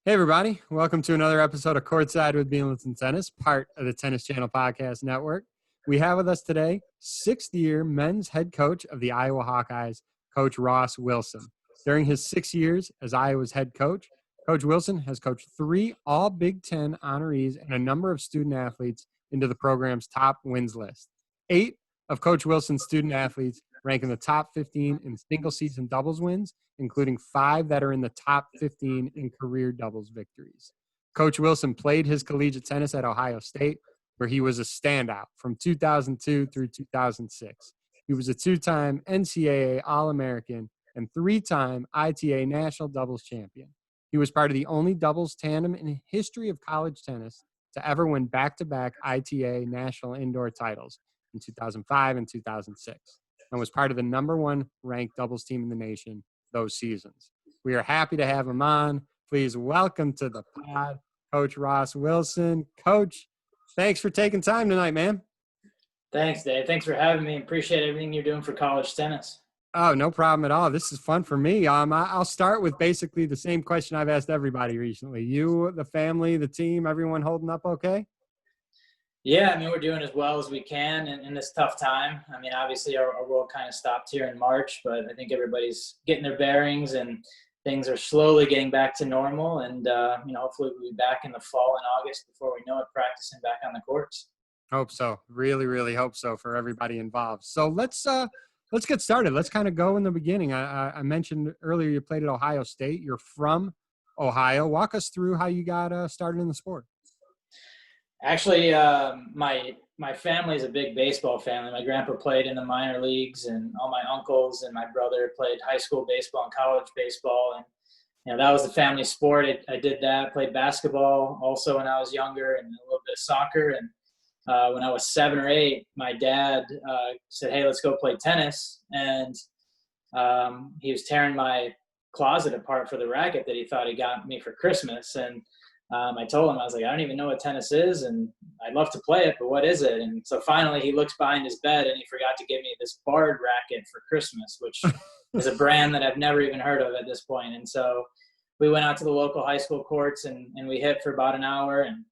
Hey, everybody. Welcome to another episode of Courtside with Beanless Tennis, part of the Tennis Channel Podcast Network. We have with us today sixth-year men's head coach of the Iowa Hawkeyes, Coach Ross Wilson. During his 6 years as Iowa's head coach, Coach Wilson has coached 3 All-Big Ten honorees and a number of student-athletes into the program's top wins list. 8 of Coach Wilson's student-athletes rank in the top 15 in single-season doubles wins, including 5 that are in the top 15 in career doubles victories. Coach Wilson played his collegiate tennis at Ohio State, where he was a standout from 2002 through 2006. He was a 2-time NCAA All-American and 3-time ITA National Doubles champion. He was part of the only doubles tandem in the history of college tennis to ever win back-to-back ITA National Indoor titles in 2005 and 2006, and was part of the number 1 ranked doubles team in the nation those seasons. We are happy to have him on. Please welcome to the pod, Coach Ross Wilson. Coach, thanks for taking time tonight, man. Thanks, Dave. Thanks for having me. Appreciate everything you're doing for college tennis. Oh, no problem at all. This is fun for me. I'll start with basically the same question I've asked everybody recently. You, the family, the team, everyone holding up okay? Yeah, I mean, we're doing as well as we can in this tough time. I mean, obviously our world kind of stopped here in March, but I think everybody's getting their bearings and things are slowly getting back to normal. And, hopefully we'll be back in the fall and August before we know it, practicing back on the courts. Hope so. Really, really hope so for everybody involved. So let's get started. Let's kind of go in the beginning. I mentioned earlier you played at Ohio State. You're from Ohio. Walk us through how you got started in the sport. Actually, my family is a big baseball family. My grandpa played in the minor leagues, and all my uncles and my brother played high school baseball and college baseball. And, that was the family sport. I did that, played basketball also when I was younger, and a little bit of soccer. And when I was 7 or 8, my dad said, "Hey, let's go play tennis." And he was tearing my closet apart for the racket that he thought he got me for Christmas. And I told him, I was like, "I don't even know what tennis is, and I'd love to play it, but what is it?" And so finally he looks behind his bed and he forgot to give me this Bard racket for Christmas, which is a brand that I've never even heard of at this point. And so we went out to the local high school courts and we hit for about an hour. And,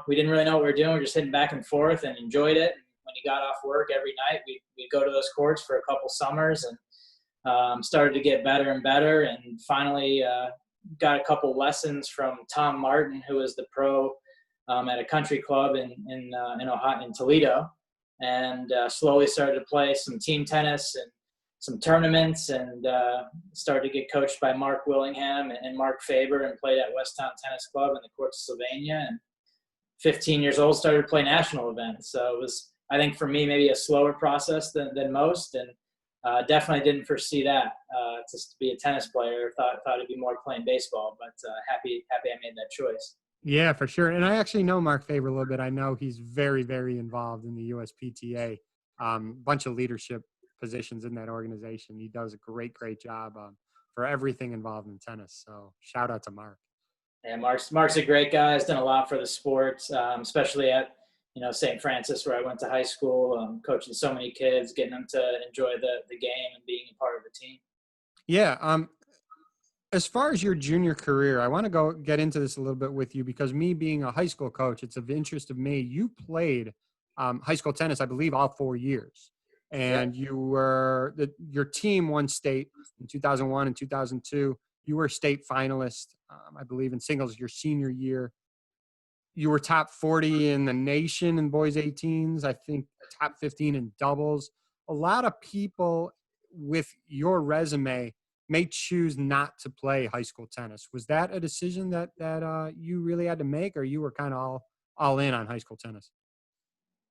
we didn't really know what we were doing. We were just hitting back and forth and enjoyed it. And when he got off work every night, we'd go to those courts for a couple summers and started to get better and better. And finally, got a couple lessons from Tom Martin, who was the pro at a country club in Ohio, in Toledo, and slowly started to play some team tennis and some tournaments, and started to get coached by Mark Willingham and Mark Faber, and played at Westtown Tennis Club in the courts of Sylvania. And 15 years old, started to play national events. So it was, I think for me, maybe a slower process than most, and definitely didn't foresee that to be a tennis player. Thought it'd be more playing baseball, but happy I made that choice. Yeah, for sure. And I actually know Mark Faber a little bit. I know he's very, very involved in the USPTA, bunch of leadership positions in that organization. He does a great job for everything involved in tennis. So shout out to Mark. Yeah, Mark's a great guy. He's done a lot for the sport, especially at St. Francis, where I went to high school, coaching so many kids, getting them to enjoy the game and being a part of the team. Yeah. As far as your junior career, I want to get into this a little bit with you, because me being a high school coach, it's of interest of me. You played high school tennis, I believe, all 4 years. And yeah. Your team won state in 2001 and 2002. You were a state finalist, I believe, in singles your senior year. You were top 40 in the nation in boys 18s, I think top 15 in doubles. A lot of people with your resume may choose not to play high school tennis. Was that a decision that you really had to make, or you were kind of all in on high school tennis?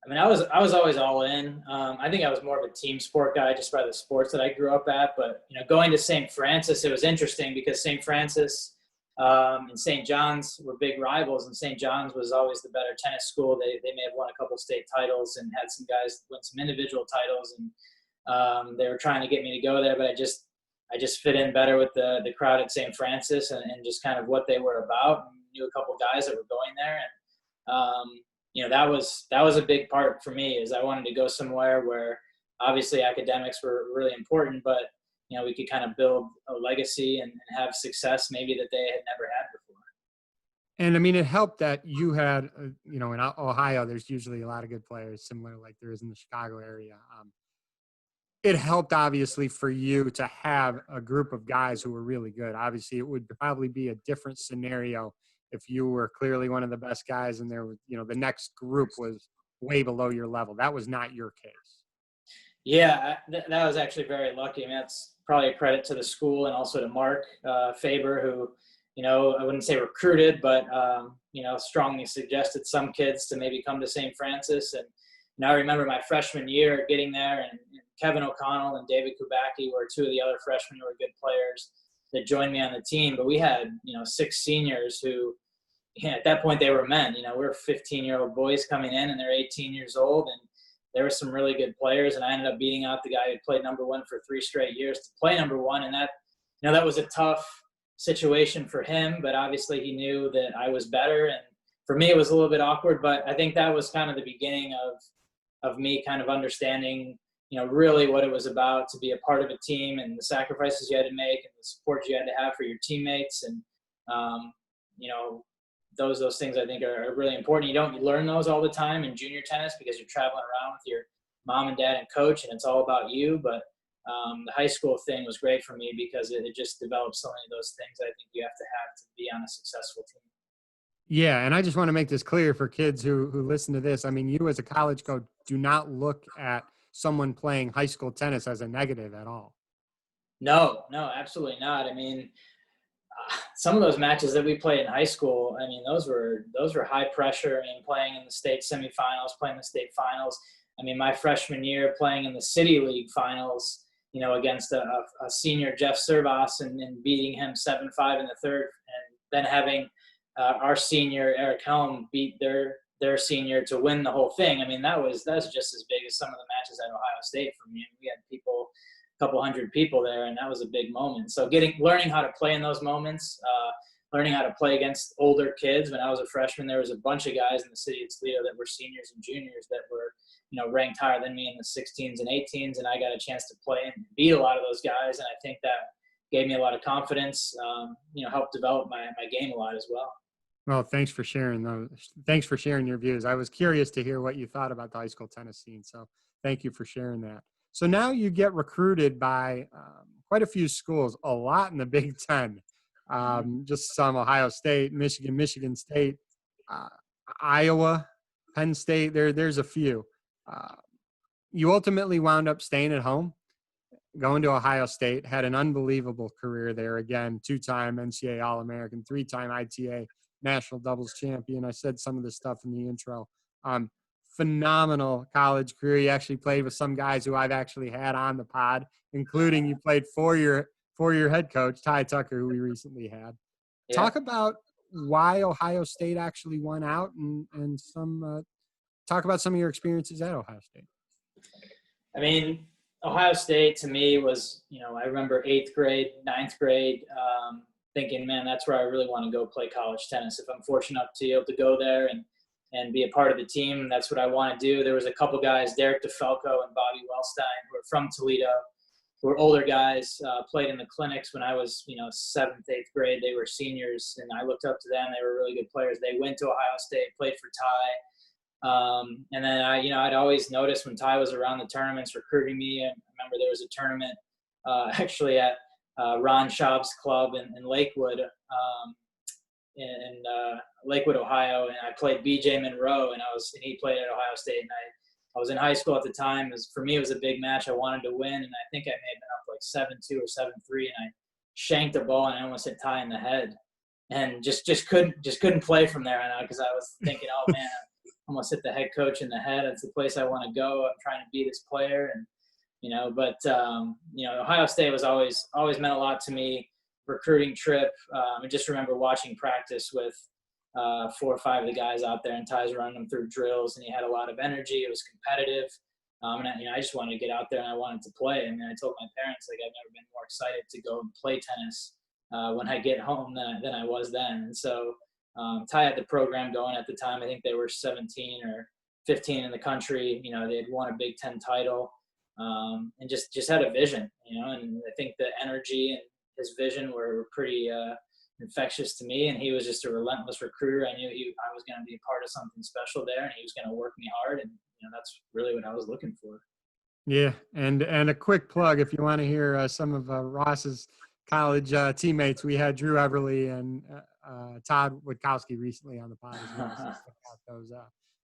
I mean, I was always all in. I think I was more of a team sport guy just by the sports that I grew up at. But, going to St. Francis, it was interesting because St. Francis and St. John's were big rivals, and St. John's was always the better tennis school. They may have won a couple state titles and had some guys win some individual titles, and they were trying to get me to go there, but I just fit in better with the crowd at St. Francis and just kind of what they were about. And knew a couple guys that were going there, and that was a big part for me. Is I wanted to go somewhere where obviously academics were really important, but we could kind of build a legacy and have success maybe that they had never had before. And I mean, it helped that you had, in Ohio, there's usually a lot of good players, similar like there is in the Chicago area. It helped obviously for you to have a group of guys who were really good. Obviously, it would probably be a different scenario if you were clearly one of the best guys and there was, the next group was way below your level. That was not your case. Yeah, that was actually very lucky. I mean, that's probably a credit to the school and also to Mark Faber, who, I wouldn't say recruited, but, strongly suggested some kids to maybe come to St. Francis. And I remember my freshman year getting there, and Kevin O'Connell and David Kubacki were two of the other freshmen who were good players that joined me on the team. But we had, 6 seniors who, at that point they were men. We were 15-year-old boys coming in, and they're 18 years old. And there were some really good players, and I ended up beating out the guy who played number 1 for 3 straight years to play number 1. And that, that was a tough situation for him, but obviously he knew that I was better. And for me, it was a little bit awkward, but I think that was kind of the beginning of me kind of understanding, really what it was about to be a part of a team and the sacrifices you had to make and the support you had to have for your teammates. And, those things I think are really important. You don't learn those all the time in junior tennis because you're traveling around with your mom and dad and coach, and it's all about you. But the high school thing was great for me because it just developed so many of those things I think you have to be on a successful team. Yeah, and I just want to make this clear for kids who listen to this. I mean, you as a college coach do not look at someone playing high school tennis as a negative at all. No, absolutely not. I mean, some of those matches that we played in high school, I mean, those were high pressure. I mean, playing in the state semifinals, playing the state finals. I mean, my freshman year playing in the City League finals, against a senior Jeff Servas and beating him 7-5 in the third, and then having our senior Eric Helm beat their senior to win the whole thing. I mean, that's just as big as some of the matches at Ohio State for me. We had a couple hundred people there, and that was a big moment. So learning how to play in those moments, learning how to play against older kids. When I was a freshman, there was a bunch of guys in the city of Toledo that were seniors and juniors that were, ranked higher than me in the 16s and 18s, and I got a chance to play and beat a lot of those guys, and I think that gave me a lot of confidence, helped develop my game a lot as well. Well, thanks for sharing those. Thanks for sharing your views. I was curious to hear what you thought about the high school tennis scene, so thank you for sharing that. So now you get recruited by quite a few schools, a lot in the Big Ten, just some Ohio State, Michigan State, Iowa, Penn State. There's a few. You ultimately wound up staying at home, going to Ohio State, had an unbelievable career there. Again, 2-time NCAA All-American, 3-time ITA National Doubles Champion. I said some of this stuff in the intro. Phenomenal college career. You actually played with some guys who I've actually had on the pod, including you played for your head coach, Ty Tucker, who we recently had. Yeah. Talk about why Ohio State actually won out and talk about some of your experiences at Ohio State. I mean, Ohio State to me was, I remember 8th grade, 9th grade, thinking, man, that's where I really want to go play college tennis. If I'm fortunate enough to be able to go there and be a part of the team, that's what I want to do. There was a couple guys, Derek DeFalco and Bobby Wellstein, who are from Toledo, who were older guys, played in the clinics when I was, 7th, 8th grade. They were seniors, and I looked up to them. They were really good players. They went to Ohio State, played for Ty. And then I'd always noticed when Ty was around the tournaments recruiting me. I remember there was a tournament actually at Ron Schaub's club in Lakewood, in Lakewood, Ohio, and I played BJ Monroe, and he played at Ohio State, and I was in high school at the time. For me, it was a big match. I wanted to win, and I think I may have been up like 7-2 or 7-3, and I shanked a ball, and I almost hit Ty in the head, and just couldn't play from there on out because I was thinking, oh man, I almost hit the head coach in the head. It's the place I want to go. I'm trying to be this player, and Ohio State was always meant a lot to me. Recruiting trip. I just remember watching practice with 4 or 5 of the guys out there, and Ty's running them through drills, and he had a lot of energy. It was competitive. I just wanted to get out there, and I wanted to play. I mean, I told my parents, I've never been more excited to go and play tennis when I get home than I was then. And so Ty had the program going at the time. I think they were 17 or 15 in the country. They had won a Big Ten title. and just had a vision, and I think the energy and his vision were pretty infectious to me, and he was just a relentless recruiter. I knew I was going to be a part of something special there, and he was going to work me hard, and that's really what I was looking for. Yeah, and a quick plug if you want to hear some of Ross's college teammates. We had Drew Everly and Todd Witkowski recently on the pod as well. So check out those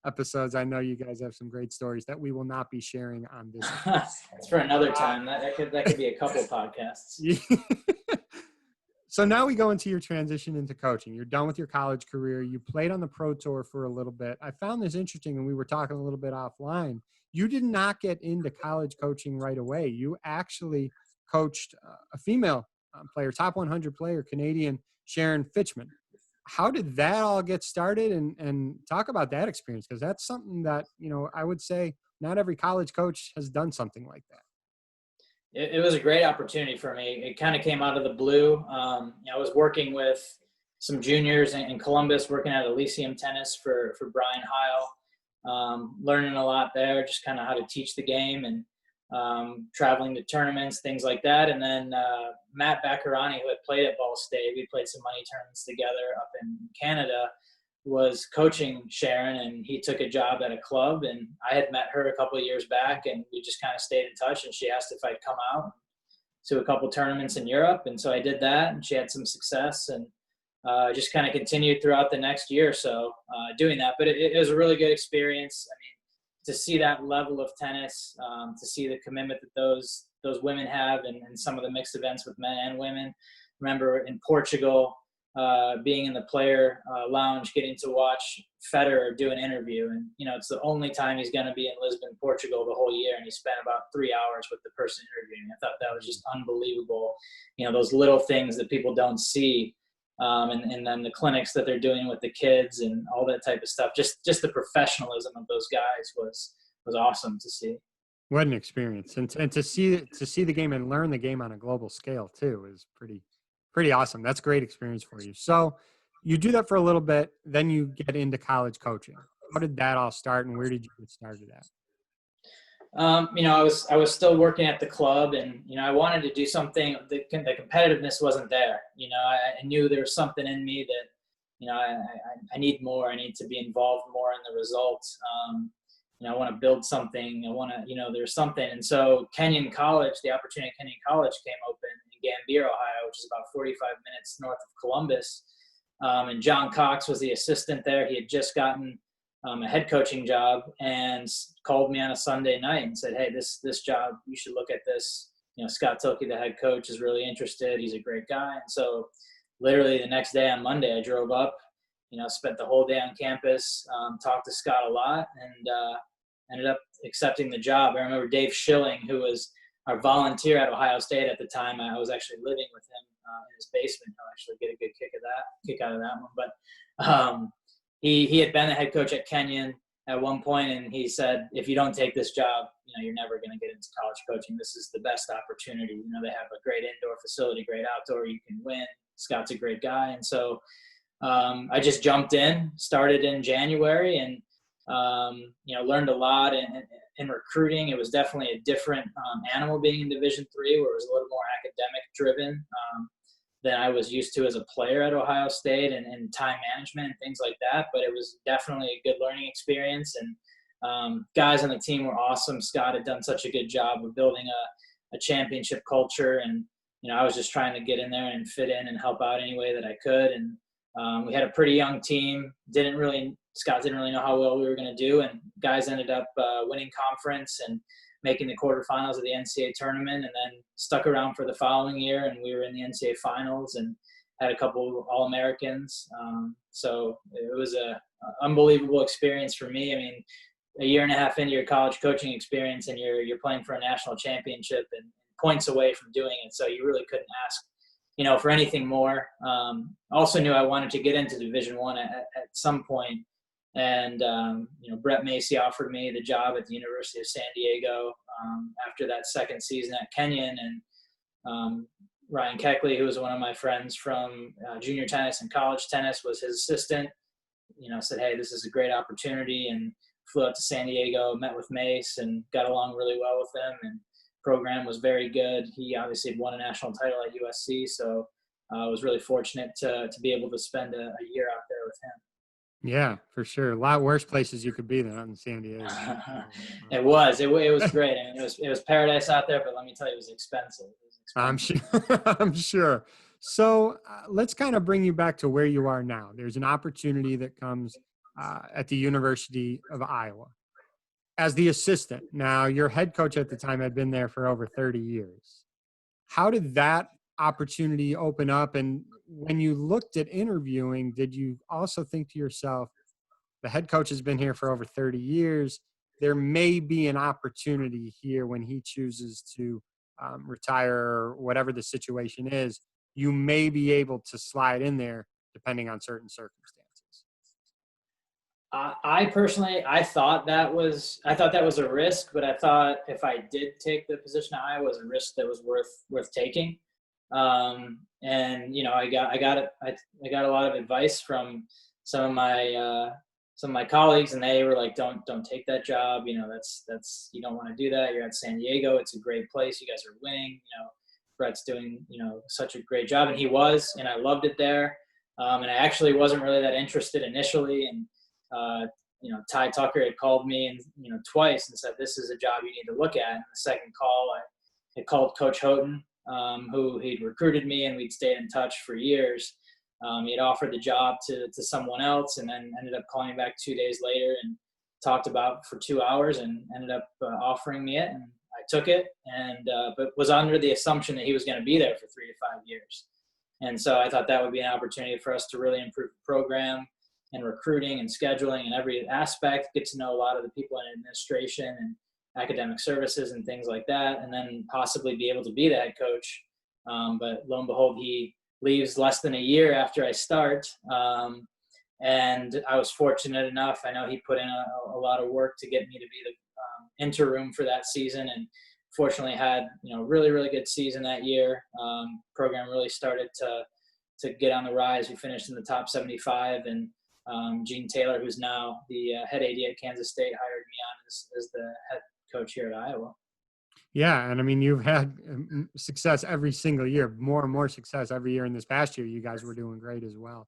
episodes. I know you guys have some great stories that we will not be sharing on this. It's for another time. That could be a couple podcasts. So now we go into your transition into coaching. You're done with your college career. You played on the pro tour for a little bit. I found this interesting, and we were talking a little bit offline. You did not get into college coaching right away. You actually coached a female player, top 100 player, Canadian Sharon Fitchman. How did that all get started? And talk about that experience, because that's something that, I would say not every college coach has done something like that. It was a great opportunity for me. It kind of came out of the blue. I was working with some juniors in Columbus, working at Elysium Tennis for Brian Heil, learning a lot there, just kind of how to teach the game and traveling to tournaments, things like that. And then Matt Baccarani, who had played at Ball State, we played some money tournaments together up in Canada, was coaching Sharon, and he took a job at a club, and I had met her a couple of years back, and we just kind of stayed in touch, and she asked if I'd come out to a couple tournaments in Europe. And so I did that, and she had some success, and just kind of continued throughout the next year or so doing that. But it was a really good experience. I mean, to see that level of tennis, to see the commitment that those women have, and some of the mixed events with men and women. Remember in Portugal, being in the player lounge, getting to watch Faber do an interview. And, it's the only time he's going to be in Lisbon, Portugal the whole year. And he spent about 3 hours with the person interviewing. I thought that was just unbelievable. Those little things that people don't see. And then the clinics that they're doing with the kids and all that type of stuff. Just the professionalism of those guys was awesome to see. What an experience. And to see the game and learn the game on a global scale too is pretty awesome. That's a great experience for you. So you do that for a little bit, then you get into college coaching. How did that all start, and where did you get started at? I was still working at the club, and, I wanted to do something. The competitiveness wasn't there. I knew there was something in me that, I need more. I need to be involved more in the results. I want to build something. I want to, there's something. And so Kenyon College, the opportunity at Kenyon College came open in Gambier, Ohio, which is about 45 minutes north of Columbus. And John Cox was the assistant there. He had just gotten a head coaching job and called me on a Sunday night and said, "Hey, this job, you should look at this. Scott Tilke, the head coach, is really interested. He's a great guy." And so literally the next day on Monday, I drove up, spent the whole day on campus, talked to Scott a lot, and ended up accepting the job. I remember Dave Schilling, who was our volunteer at Ohio State at the time. I was actually living with him in his basement. He'll actually get a good kick out of that one. But he had been the head coach at Kenyon at one point, and he said, "If you don't take this job, you're never going to get into college coaching. This is the best opportunity. They have a great indoor facility, great outdoor. You can win. Scott's a great guy." And so I just jumped in, started in January, and learned a lot in recruiting. It was definitely a different animal being in Division III, where it was a little more academic driven than I was used to as a player at Ohio State, and time management and things like that. But it was definitely a good learning experience, and guys on the team were awesome. Scott had done such a good job of building a championship culture, and I was just trying to get in there and fit in and help out any way that I could. And we had a pretty young team. Scott didn't really know how well we were going to do, and guys ended up winning conference and making the quarterfinals of the NCAA tournament, and then stuck around for the following year, and we were in the NCAA finals and had a couple of All-Americans. So it was a unbelievable experience for me. I mean, a year and a half into your college coaching experience, and you're playing for a national championship and points away from doing it. So you really couldn't ask, for anything more. Also knew I wanted to get into Division I at some point. And, Brett Macy offered me the job at the University of San Diego after that second season at Kenyon. And Ryan Keckley, who was one of my friends from junior tennis and college tennis, was his assistant, said, "Hey, this is a great opportunity." And flew out to San Diego, met with Mace, and got along really well with him. And program was very good. He obviously had won a national title at USC, so I was really fortunate to be able to spend a year out there with him. Yeah, for sure. A lot worse places you could be than out in San Diego. It was great. I mean, it was paradise out there, but let me tell you, it was expensive. I'm sure. I'm sure. So let's kind of bring you back to where you are now. There's an opportunity that comes at the University of Iowa as the assistant. Now, your head coach at the time had been there for over 30 years. How did that opportunity open up? And when you looked at interviewing, did you also think to yourself, the head coach has been here for over 30 years. There may be an opportunity here when he chooses to retire or whatever the situation is. You may be able to slide in there depending on certain circumstances. I personally, I thought that was a risk, but I thought if I did take the position at Iowa, it was a risk that was worth taking. And I got a lot of advice from some of my colleagues, and they were like, don't take that job. That's you don't want to do that. You're at San Diego. It's a great place. You guys are winning. Brett's doing, such a great job, and he was, and I loved it there. And I actually wasn't really that interested initially. And, Ty Tucker had called me and, twice and said, this is a job you need to look at. And the second call, I had called Coach Houghton, who he'd recruited me, and we'd stayed in touch for years. He had offered the job to someone else, and then ended up calling me back 2 days later and talked about for 2 hours, and ended up offering me it. And I took it, and but was under the assumption that he was going to be there for 3 to 5 years. And so I thought that would be an opportunity for us to really improve the program and recruiting and scheduling and every aspect, get to know a lot of the people in administration and academic services and things like that, and then possibly be able to be the head coach. But lo and behold, he leaves less than a year after I start. And I was fortunate enough. I know he put in a lot of work to get me to be the interim for that season, and fortunately had, really, really good season that year. Program really started to get on the rise. We finished in the top 75, and Gene Taylor, who's now the head AD at Kansas State, hired me on as the head coach here at Iowa. Yeah, and I mean, you've had success every single year, more and more success every year. In this past year, you guys were doing great as well.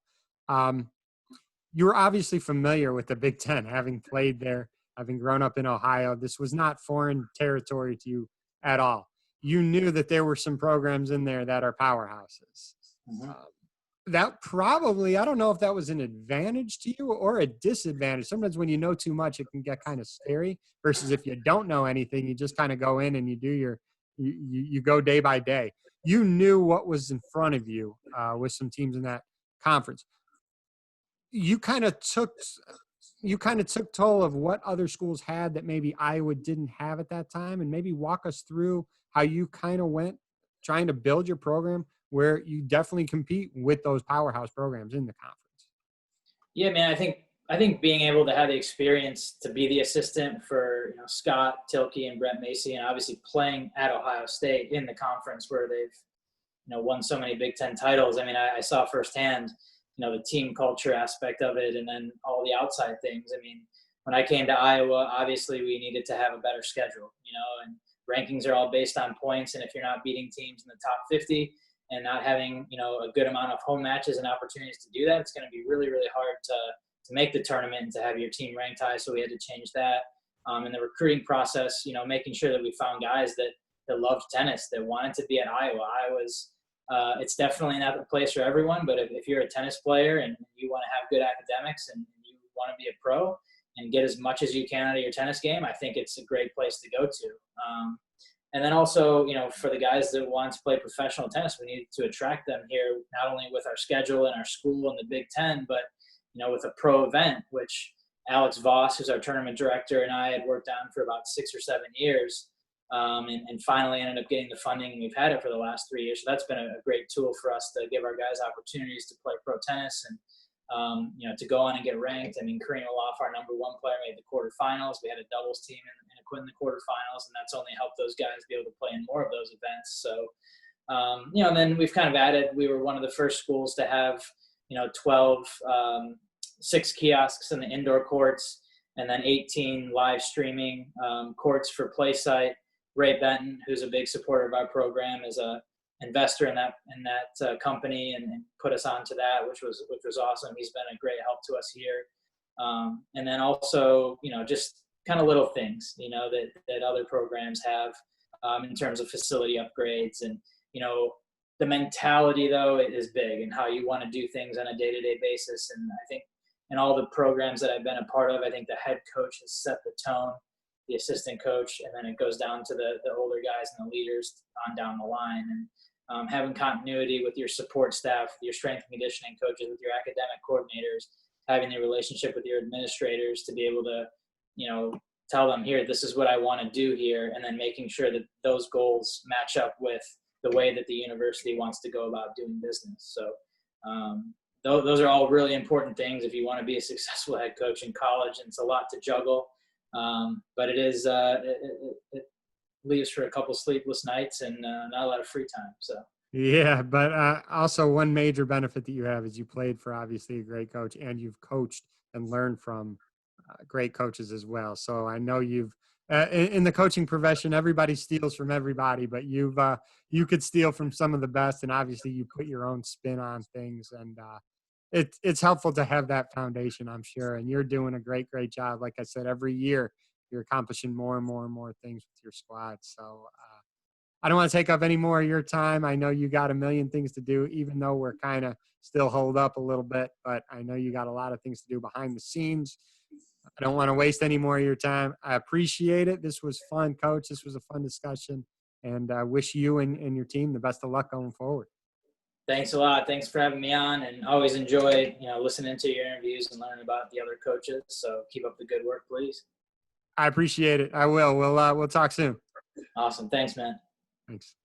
You were obviously familiar with the Big Ten, having played there, having grown up in Ohio. This was not foreign territory to you at all. You knew that there were some programs in there that are powerhouses. Mm-hmm. That probably, I don't know if that was an advantage to you or a disadvantage. Sometimes when you know too much, it can get kind of scary versus if you don't know anything, you just kind of go in and you do you go day by day. You knew what was in front of you with some teams in that conference. You kind of took toll of what other schools had that maybe Iowa didn't have at that time, and maybe walk us through how you kind of went trying to build your program where you definitely compete with those powerhouse programs in the conference. Yeah, man, I think being able to have the experience to be the assistant for Scott Tilke and Brett Macy, and obviously playing at Ohio State in the conference where they've won so many Big Ten titles. I mean, I saw firsthand the team culture aspect of it, and then all the outside things. I mean, when I came to Iowa, obviously we needed to have a better schedule, and rankings are all based on points. And if you're not beating teams in the top 50 and not having, a good amount of home matches and opportunities to do that, it's going to be really, really hard to make the tournament and to have your team ranked high. So we had to change that. In the recruiting process, making sure that we found guys that loved tennis, that wanted to be at Iowa. It's definitely not the place for everyone, but if you're a tennis player and you want to have good academics and you want to be a pro and get as much as you can out of your tennis game, I think it's a great place to go to. And then also, for the guys that want to play professional tennis, we need to attract them here, not only with our schedule and our school and the Big Ten, but, with a pro event, which Alex Voss, who's our tournament director, and I had worked on for about 6 or 7 years. And finally ended up getting the funding. We've had it for the last 3 years. So that's been a great tool for us to give our guys opportunities to play pro tennis and, to go on and get ranked. I mean, Kareem Olof, our number one player, made the quarterfinals. We had a doubles team in the quarterfinals, and that's only helped those guys be able to play in more of those events. So, and then we've kind of added, we were one of the first schools to have, 12, 6 kiosks in the indoor courts. and then 18 live streaming courts for PlaySite. Ray Benton, who's a big supporter of our program, is a investor in that company and put us onto that, which was awesome. He's been a great help to us here. And then also, just kind of little things, that other programs have in terms of facility upgrades. And, the mentality, though, is big, and how you want to do things on a day-to-day basis. And I think in all the programs that I've been a part of, I think the head coach has set the tone, the assistant coach, and then it goes down to the older guys and the leaders on down the line. And having continuity with your support staff, your strength and conditioning coaches, with your academic coordinators, having the relationship with your administrators to be able to, tell them, here, this is what I want to do here, and then making sure that those goals match up with the way that the university wants to go about doing business. So those are all really important things if you want to be a successful head coach in college. And it's a lot to juggle, but it is it leaves for a couple sleepless nights and not a lot of free time. So. Yeah, but also one major benefit that you have is you played for obviously a great coach, and you've coached and learned from great coaches as well. So I know you've in the coaching profession, everybody steals from everybody, but you could steal from some of the best, and obviously you put your own spin on things, and it's helpful to have that foundation, I'm sure. And you're doing a great job. Like I said, every year you're accomplishing more and more things with your squad. So I don't want to take up any more of your time. I know you got a million things to do, even though we're kind of still holed up a little bit, but I know you got a lot of things to do behind the scenes. I don't want to waste any more of your time. I appreciate it. This was fun, Coach. This was a fun discussion, and I wish you and your team the best of luck going forward. Thanks a lot. Thanks for having me on, and always enjoy, listening to your interviews and learning about the other coaches. So keep up the good work, please. I appreciate it. I will. We'll talk soon. Awesome. Thanks, man. Thanks.